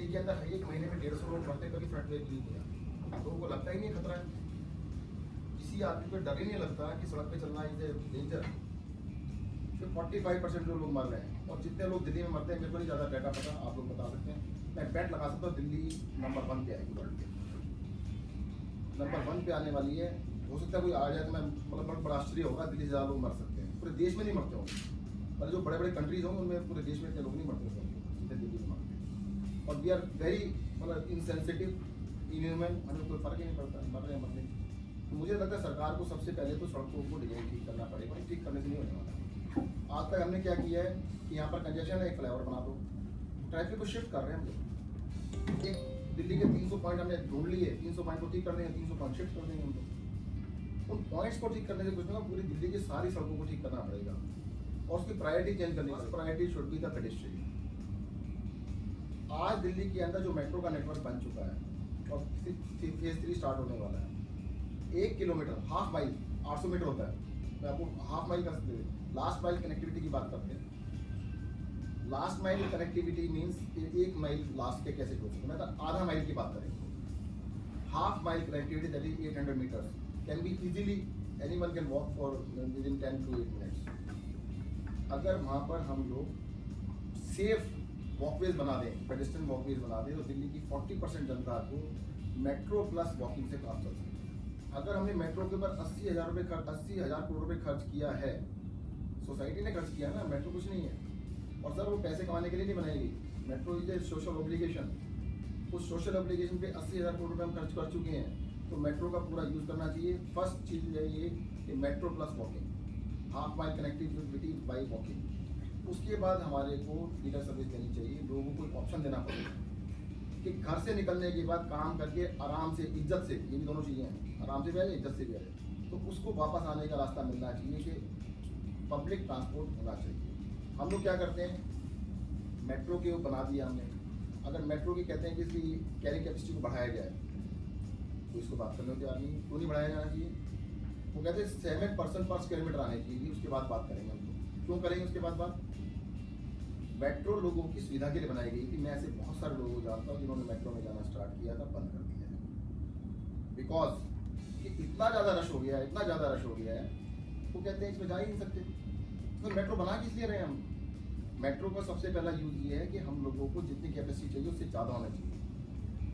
दिल्ली के अंदर एक महीने में 150 लोग मरते, कभी फ्रंट पेज नहीं किया। लोगों को लगता ही नहीं खतरा है, किसी आदमी को डर ही नहीं लगता कि सड़क पे चलना इज ए डेंजर। फिर 45% जो लोग मर रहे हैं, और जितने लोग दिल्ली में मरते हैं मेरे को नहीं ज़्यादा डाटा पता, आप लोग बता सकते हैं। मैं बैट लगा सकता हूँ दिल्ली नंबर 1 पे आएगी, वर्ल्ड के नंबर 1 पे आने वाली है। हो सकता है कोई आ जाए तो मैं मतलब बड़ा आश्चर्य होगा, दिल्ली से ज़्यादा लोग मर सकते हैं। पूरे देश में नहीं मरते होंगे, पर जो बड़े बड़े कंट्रीज होंगे उनमें पूरे देश में इतने लोग नहीं मरते जितने दिल्ली में मरते हैं। और वी आर वेरी मतलब इनसेंसिटिव, इनह्यूमन, हमें कोई फर्क ही नहीं पड़ता मर रहे मरने। तो मुझे लगता है सरकार को सबसे पहले तो सड़कों को डिजाइन ठीक करना पड़ेगा, ठीक करने से नहीं होने वाला। आज तक हमने क्या किया है कि यहाँ पर कंजेशन है, एक फ्लाईओवर बना दो, ट्रैफिक को शिफ्ट कर रहे हैं हम लोग। एक दिल्ली के 300 पॉइंट हमने ढूंढ लिए, 300 पॉइंट को ठीक कर देंगे, 300 पॉइंट शिफ्ट कर देंगे हम लोग। उन पॉइंट्स को ठीक करने से कुछ नहीं, पूरी दिल्ली की सारी सड़कों को ठीक करना पड़ेगा और उसकी प्रायोरिटी चेंज करनी है। Priority should be the pedestrian. आज दिल्ली के अंदर जो मेट्रो का नेटवर्क बन चुका है और फेज 3 स्टार्ट होने वाला है, 1 किलोमीटर हाफ माइल 800 मीटर होता है, मैं आपको हाफ माइल का लास्ट माइल कनेक्टिविटी की बात करते हैं। Last mile connectivity means 1 mile last के कैसे हो सकते, मतलब आधा माइल की बात करेंगे। Half mile connectivity that is 800 metres can be easily, anyone can walk for within 10 to 8 minutes. अगर वहाँ पर हम लोग सेफ वॉकवेज बना दें, पेडेस्ट्रियन वॉकवेज बना दें, तो दिल्ली की 40% जनता को मेट्रो प्लस वॉकिंग से काम चल सकता है। अगर हमने मेट्रो के ऊपर 80,000 करोड़ रुपए खर्च किया है, सोसाइटी ने खर्च किया ना, मेट्रो कुछ नहीं है। और सर वो पैसे कमाने के लिए नहीं बनाई गई, metro is a social obligation. उस सोशल ऑब्लिगेशन पे 80,000 करोड़ रुपए हम खर्च कर चुके हैं, तो मेट्रो का पूरा यूज करना चाहिए। फर्स्ट चीज है ये कि metro plus walking, half mile connectivity by walking. उसके बाद हमारे को फीडर सर्विस देनी चाहिए, लोगों को ऑप्शन देना पड़ेगा कि घर से निकलने के बाद काम करके आराम से, इज्जत से, ये भी दोनों चीज़ें हैं, आराम से भी आए, इज्जत से भी आए, तो उसको वापस आने का रास्ता मिलना चाहिए कि पब्लिक ट्रांसपोर्ट होना चाहिए। हम लोग क्या करते हैं, मेट्रो के बना दिया हमने, अगर मेट्रो की कहते हैं कि इसकी कैरिंग कैपेसिटी को बढ़ाया जाए, तो इसको बात करने के आदमी क्यों नहीं बढ़ाया जाना चाहिए। वो कहते हैं 7% पर स्क्वायर मीटर आने चाहिए, उसके बाद बात करेंगे हम लोग। क्यों करेंगे उसके बाद बात? मेट्रो लोगों की सुविधा के लिए बनाई गई थी। मैं ऐसे बहुत सारे लोगों को जानता हूँ जिन्होंने मेट्रो में जाना स्टार्ट किया था, बंद कर दिया है, बिकॉज कि इतना ज़्यादा रश हो गया है, इतना ज़्यादा रश हो गया है, वो कहते हैं इसमें जा ही नहीं सकते। तो मेट्रो बना किस लिए रहे हम? मेट्रो का सबसे पहला यूज ये है कि हम लोगों को जितनी कैपेसिटी चाहिए उससे ज़्यादा होना चाहिए।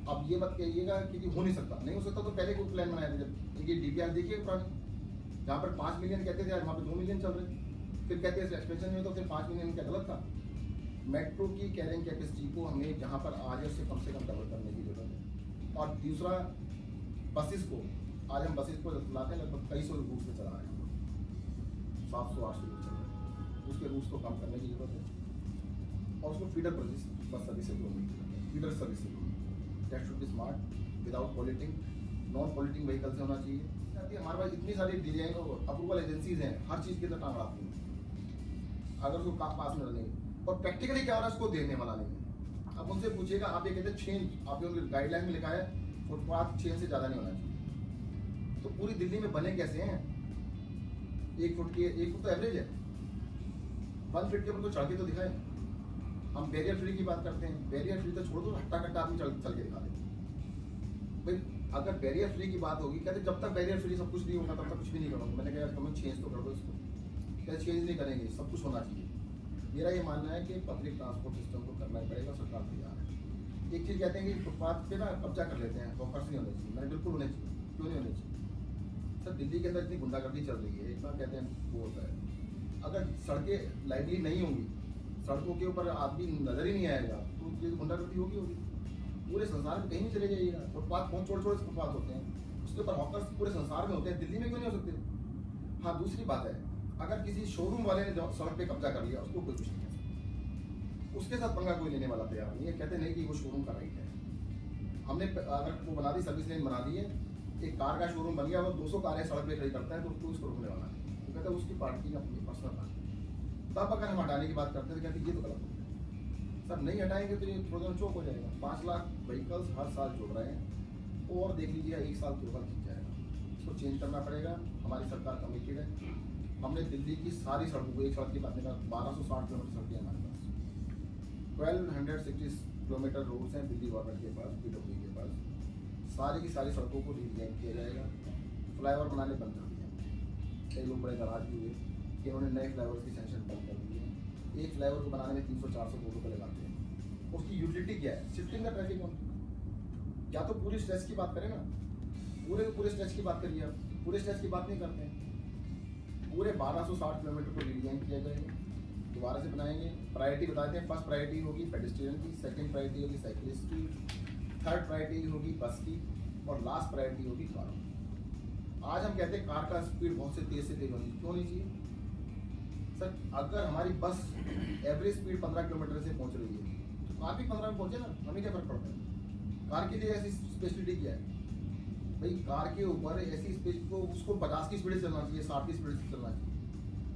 अब ये मत कहिएगा कि हो नहीं सकता, नहीं हो सकता तो पहले कोई प्लान बनाया था। जब ये DPR देखिए पुराने, जहाँ पर 5 मिलियन कहते थे, आज वहाँ पर 2 मिलियन चल रहे, फिर कहते हैं एक्सपेंशन में, तो फिर 5 मिलियन क्या गलत था? मेट्रो की कैरिंग कैपेसिटी को हमें जहाँ पर आज है उससे कम डबल करने की जरूरत है। और दूसरा, बसेस को, आज हम बसेस को चलाते हैं लगभग कई सौ रूट पे चला रहे हैं, 700-800 रूट चल रहे हैं, उसके रूट्स को कम करने की जरूरत है। और उसको फीडर बस सर्विस से जोड़नी चाहिए, फीडर सर्विस से जोड़नी, that should be smart, without polluting, non polluting vehicle से होना चाहिए। हमारे पास इतनी सारी डिजाइन और अप्रूवल एजेंसीज हैं, हर चीज़ के अंदर टांग आती हैं, अगर उसको काम पास में नहीं, और प्रैक्टिकली क्या हो रहा है उसको देने वाला नहीं है। अब उनसे पूछिएगा, आप ये कहते हैं चेंज, आपने उनकी गाइडलाइन में लिखा है फुटपाथ चेन से ज़्यादा नहीं होना चाहिए, तो पूरी दिल्ली में बने कैसे हैं? 1 फुट तो एवरेज है, 1 फीट के ऊपर तो चढ़ के तो दिखाए। हम बैरियर फ्री की बात करते हैं, बैरियर फ्री तो छोड़ दो, हट्टा कट्टा आदमी चल के दिखा दे भाई। अगर बैरियर फ्री की बात होगी, कहते जब तक बैरियर फ्री सब कुछ नहीं होगा तब तक कुछ भी नहीं करूँगा। मैंने कहा तुम्हें चेंज तो कर दो इसको, क्या चेंज नहीं करेंगे, सब कुछ होना चाहिए। मेरा ये मानना है कि पब्लिक ट्रांसपोर्ट सिस्टम को करना ही पड़ेगा, सरकार तैयार है। एक चीज़ कहते हैं कि फुटपाथ पे ना कब्जा कर लेते हैं, वॉकर्स नहीं होने चाहिए, मैंने बिल्कुल होने चाहिए। क्यों नहीं होने चाहिए सर? दिल्ली के अंदर इतनी गुंडागर्दी चल रही है, इतना कहते हैं वो होता है। अगर सड़कें लाइवली नहीं होंगी, सड़कों के ऊपर आदमी नजर ही नहीं आएगा, तो ये गुंडागर्दी होगी। पूरे संसार में कहीं भी चले जाइएगा, फुटपाथ बहुत छोटे फुटपाथ होते हैं, उसके ऊपर हॉकर्स पूरे संसार में होते हैं, दिल्ली में क्यों नहीं हो सकते? हाँ, दूसरी बात है, अगर किसी शोरूम वाले ने सड़क पे कब्जा कर लिया, उसको कोई कुछ नहीं कह सकता, उसके साथ पंगा कोई लेने वाला तैयार नहीं है। कहते नहीं कि वो शोरूम का राइट है। हमने अगर वो बना दी, सर्विस लेन बना दी है, एक कार का शोरूम बन गया, वो 200 कारें सड़क पे खड़ी करता है, तो उसको उसको रोकने वाला है, तो कहते हैं उसकी पार्टी अपनी पर्सनल बात। तब अगर हम हटाने की बात करते हैं तो कहते ये तो गलत हो गया सर, नहीं हटाएंगे तो ये प्रोग्राम चौक हो जाएगा। 5 लाख व्हीकल्स हर साल जुड़ रहे हैं, और देख लीजिए 1 साल टोटल खींच जाएगा। इसको चेंज करना पड़ेगा, हमारी सरकार कमिटेड है। हमने दिल्ली की सारी सड़कों को, एक सड़क की बात नहीं, 1260 किलोमीटर सड़कें हमारे पास, 1260 किलोमीटर रोड्स हैं दिल्ली गवर्नमेंट के पास, PWD के पास। सारी की सारी सड़कों को रीडिजाइन किया जाएगा। फ्लाईओवर बनाने बंद कर दिए। कई लोग बड़े नाराज भी हुए कि उन्होंने नए फ्लाईओवर की सेंक्शन बंद कर दी है। एक फ्लाईओवर को बनाने में 300-400 करोड़ रुपये लगाते हैं। उसकी यूटिलिटी क्या है? Shifting the traffic on. या तो पूरी स्ट्रेच की बात करें ना, पूरे स्ट्रेच की बात करिए आप, पूरे स्ट्रेच की बात नहीं करते हैं। पूरे 1260 किलोमीटर को रीडिजाइन किया जाएगा, दोबारा से बनाएंगे। प्रायोरिटी बताते हैं, फर्स्ट प्रायोरिटी होगी पेडेस्ट्रियन की, सेकंड प्रायोरिटी होगी साइकिलिस्ट की, थर्ड प्रायोरिटी होगी बस की, और लास्ट प्रायोरिटी होगी कार। आज हम कहते हैं कार का स्पीड बहुत से तेज होनी, क्यों नहीं चाहिए सर? अगर हमारी बस एवरेज स्पीड 15 किलोमीटर से पहुंच रही है तो कार भी 15 में पहुंचे ना, हमें क्या फर्क पड़ता है? कार के लिए ऐसी स्पेशलिटी क्या है भाई? कार के ऊपर ऐसी स्पेस को उसको 50 की स्पीड से चलना चाहिए, 60 की स्पीड से चलना चाहिए।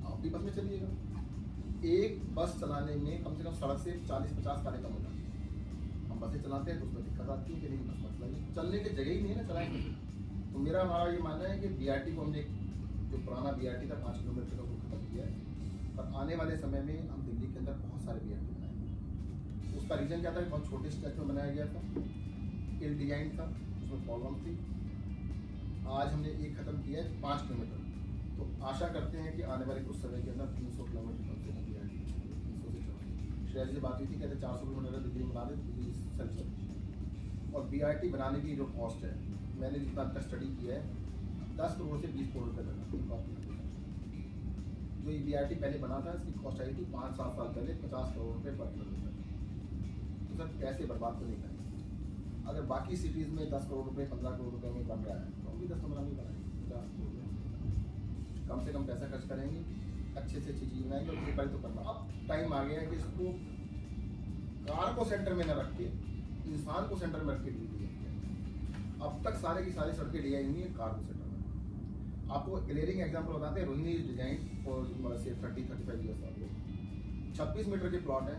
आप भी बस में चलिएगा, एक बस चलाने में कम से कम सड़क से 40-50 कारें कम हो जाती है। हम बसें चलाते हैं तो उसमें दिक्कत आती है कि नहीं बस मत चलाइए, चलने की जगह ही नहीं है ना चलाएंगे। तो हमारा ये मानना है कि BRT को हमने जो पुराना BRT था 5 किलोमीटर का वो खत्म किया है, पर आने वाले समय में हम दिल्ली के अंदर बहुत सारे BRT बनाएंगे। उसका रीज़न क्या था? बहुत छोटे स्ट्रेच में बनाया गया था, इल डिजाइन था, उसमें प्रॉब्लम थी। आज हमने एक खत्म किया है 5 किलोमीटर। तो आशा करते हैं कि आने वाले कुछ समय के अंदर 300 किलोमीटर कम से कम BRT 300 से 400। श्रेया से बात हुई थी, कहते 400 किलोमीटर दिल्ली में बना दे, दिल्ली सेल्फ सर्विस। और BRT बनाने की जो कॉस्ट है, मैंने जितना तक स्टडी किया है, 10 करोड़ से 20 करोड़ रुपये लगा। जो ये BRT पहले बना था इसकी कॉस्ट आई थी 5-7 साल पहले 50 करोड़ रुपये पर किलोमीटर। तो सर पैसे बर्बाद तो नहीं करेंगे। अगर बाकी सिटीज़ में 10 करोड़ रुपये 15 करोड़ रुपये में बन रहा है तो हम भी 10-15 में बनाएंगे, 50 करोड़ रुपये कम से कम पैसा खर्च करेंगे, अच्छे से अच्छी चीज़ बनाएंगे। और एक बार तो करना, अब टाइम आ गया है कि इसको कार को सेंटर में न रख के इंसान को सेंटर में रख के डिजाइन किया। अब तक सारे की सारी सड़कें डिजाइन हुई है कार को सेंटर में। आपको ग्लेयरिंग एग्जाम्पल बताते हैं, रोहिणी डिजाइन और से 30-35 ईयर्स आगे 26 मीटर के प्लॉट है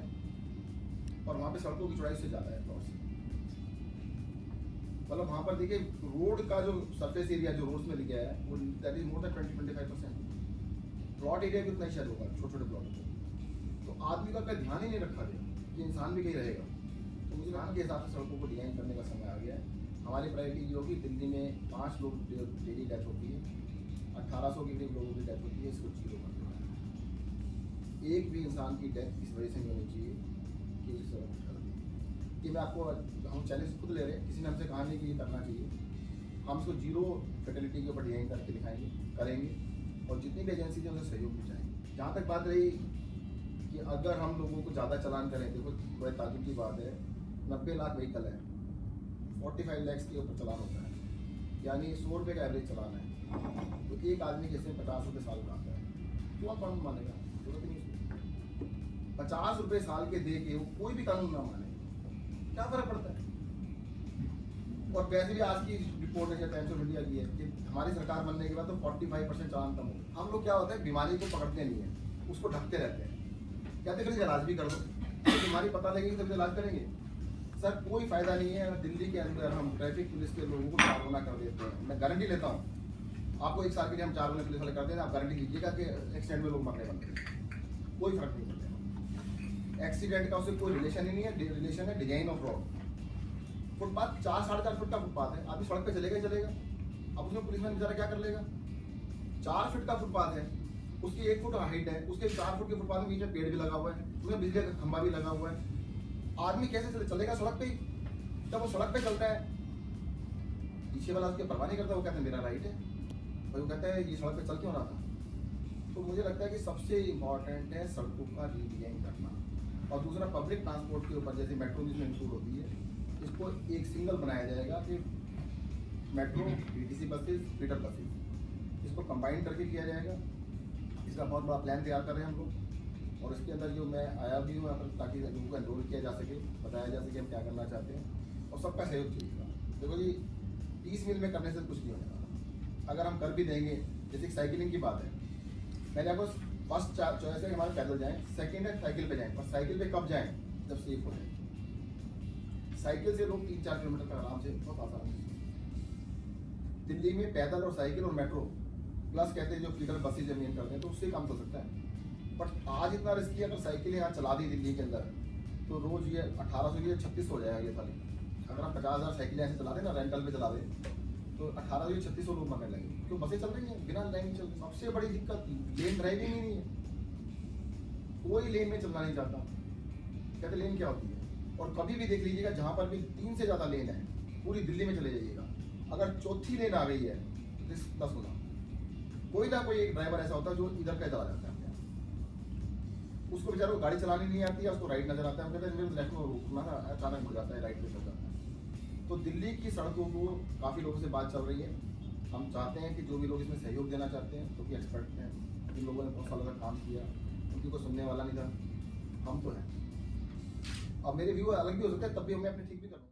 और वहाँ पे सड़कों की चौड़ाई से ज़्यादा है प्लॉट से। मतलब वहाँ पर देखिए रोड का जो सरफेस एरिया जो रोड्स में लिखा है वो that is more than 20-25%। Plot area भी उतना ही शायद होगा छोटे छोटे प्लॉट में। तो आदमी का ध्यान ही नहीं रखा गया कि इंसान भी कहीं रहेगा। तो मुझे ध्यान के हिसाब से सड़कों को डिजाइन करने का समय आ गया है। हमारी प्रायोरिटी ये होगी, दिल्ली में 5 लोग डेली डेथ होती है, 1800 के करीब लोगों की डेथ होती है, इसको 0 कर देना है। एक भी इंसान की डेथ इस वजह से नहीं होनी चाहिए कि इस कि मैं आपको हम चैलेंज खुद ले रहे हैं, किसी ने हमसे कहा नहीं कि ये करना चाहिए। हम इसको 0 फैटेलिटी के ऊपर डिजाइन करके दिखाएंगे, करेंगे, और जितनी भी एजेंसी है उनसे सहयोग भी चाहेंगे। जहाँ तक बात रही कि अगर हम लोगों को ज़्यादा चलान करें, देखो बड़े ताजुब की बात है, 90 लाख व्हीकल है, 45 लाख के ऊपर चलान होता है, यानी 100 रुपये का एवरेज चलान है। तो एक आदमी के से 50 रुपये साल का आता है, क्यों कानून मानेगा? जरूरत नहीं। 50 रुपये साल के दे के वो कोई भी कानून ना माने, क्या फर्क पड़ता है? और वैसे भी आज की रिपोर्ट है टाइम्स ऑफ इंडिया की है कि हमारी सरकार बनने के बाद तो 45% चालान कम हो। हम लोग क्या होता है, बीमारी को पकड़ते नहीं है, उसको ढकते रहते हैं, कहते फिर इलाज भी कर दो, तो बीमारी पता लगेगी तब इलाज करेंगे। सर कोई फायदा नहीं है। दिल्ली के अंदर हम ट्रैफिक पुलिस के लोगों को 4 गुना कर देते हैं। मैं गारंटी लेता हूँ आपको, 1 साल के लिए हम 4 गुना पुलिस वाले कर देते हैं, आप गारंटी लीजिएगा कि एक्सीडेंट में लोग मरने बनते हैं, कोई फर्क नहीं पड़ता। एक्सीडेंट का उससे कोई रिलेशन ही नहीं है, रिलेशन है design of road. Footpath 4-4.5 foot का फुटपाथ है, आदमी सड़क पे चलेगा ही चलेगा। अब उसमें पुलिसमैन बेचारा क्या कर लेगा? 4 फीट का फुटपाथ है, उसकी 1 फुट हाइट है, उसके 4 फुट के फुटपाथ में बीच में पेड़ भी लगा हुआ है, उसमें बिजली का खंभा भी लगा हुआ है। आदमी कैसे चलेगा सड़क पे? जब वो सड़क पे चलता है, पीछे वाला उसकी परवाह नहीं करता, वो कहता है मेरा राइट है, और वो कहता है ये सड़क पे चल क्यों रहा था? तो मुझे लगता है कि सबसे इम्पॉर्टेंट है सड़कों का रीडिजाइन करना। और दूसरा पब्लिक ट्रांसपोर्ट के ऊपर, जैसे मेट्रो जिसमें इंक्लूड होती है, इसको एक सिंगल बनाया जाएगा कि metro, DTC buses, feeder buses, इसको कंबाइन करके किया जाएगा। इसका बहुत बड़ा प्लान तैयार कर रहे हैं हम लोग, और इसके अंदर जो मैं आया भी हूँ यहाँ पर ताकि लोगों को एनरोल किया जा सके, बताया जा सके हम क्या करना चाहते हैं, और सबका सहयोग चाहिए। देखो जी, 30 मिनट में करने से कुछ नहीं होने वाला। अगर हम कर भी देंगे, जैसे साइकिलिंग की बात है, मैंने आपको फर्स्ट चॉइस है हमारे पैदल जाएँ, सेकेंड है साइकिल पे जाएँ, और साइकिल पे कब जाएँ? जब सेफ हो जाए। साइकिल से लोग 3-4 किलोमीटर तक आराम से, बहुत आसान है। दिल्ली में पैदल और साइकिल और मेट्रो प्लस कहते हैं जो फीडर बसेज मेन करते हैं, तो उससे काम हो सकता है। बट आज इतना रिस्की है, अगर साइकिल यहाँ चला दी दिल्ली के अंदर तो रोज ये 1800 ये 3600 हो जाएगा ये साल। अगर हम 50,000 साइकिलें ऐसे चला दें ना, रेंटल पे चला दें, तो 1800 ये 3600 लोग मरने लगेंगे। क्यों? बसें चल रही हैं बिना लाइन चल रही। सबसे बड़ी दिक्कत लेन ड्राइविंग ही नहीं है, कोई लेन में चलना नहीं चाहता। कहते लेन क्या होती है? और कभी भी देख लीजिएगा जहाँ पर भी 3 से ज़्यादा लेन है, पूरी दिल्ली में चले जाइएगा, अगर चौथी लेन आ गई है तो 10 गुना कोई ना कोई एक ड्राइवर ऐसा होता है जो इधर का चला जाता है। उसको बेचारे को गाड़ी चलानी नहीं आती है, उसको राइट नजर आता है, कहते हैं मेरे लेफ्ट में रुकना था, अचानक मुड़ जाता है, राइट पे चल जाता है। तो दिल्ली की सड़कों को काफ़ी लोगों से बात चल रही है। हम चाहते हैं कि जो भी लोग इसमें सहयोग देना चाहते हैं, क्योंकि एक्सपर्ट हैं, इन लोगों ने बहुत सालों तक काम किया, उनकी कोई सुनने वाला नहीं था, हम तो हैं। अब मेरे व्यू अलग भी हो सकते हैं, तब भी मैं अपने ठीक भी करूँगा।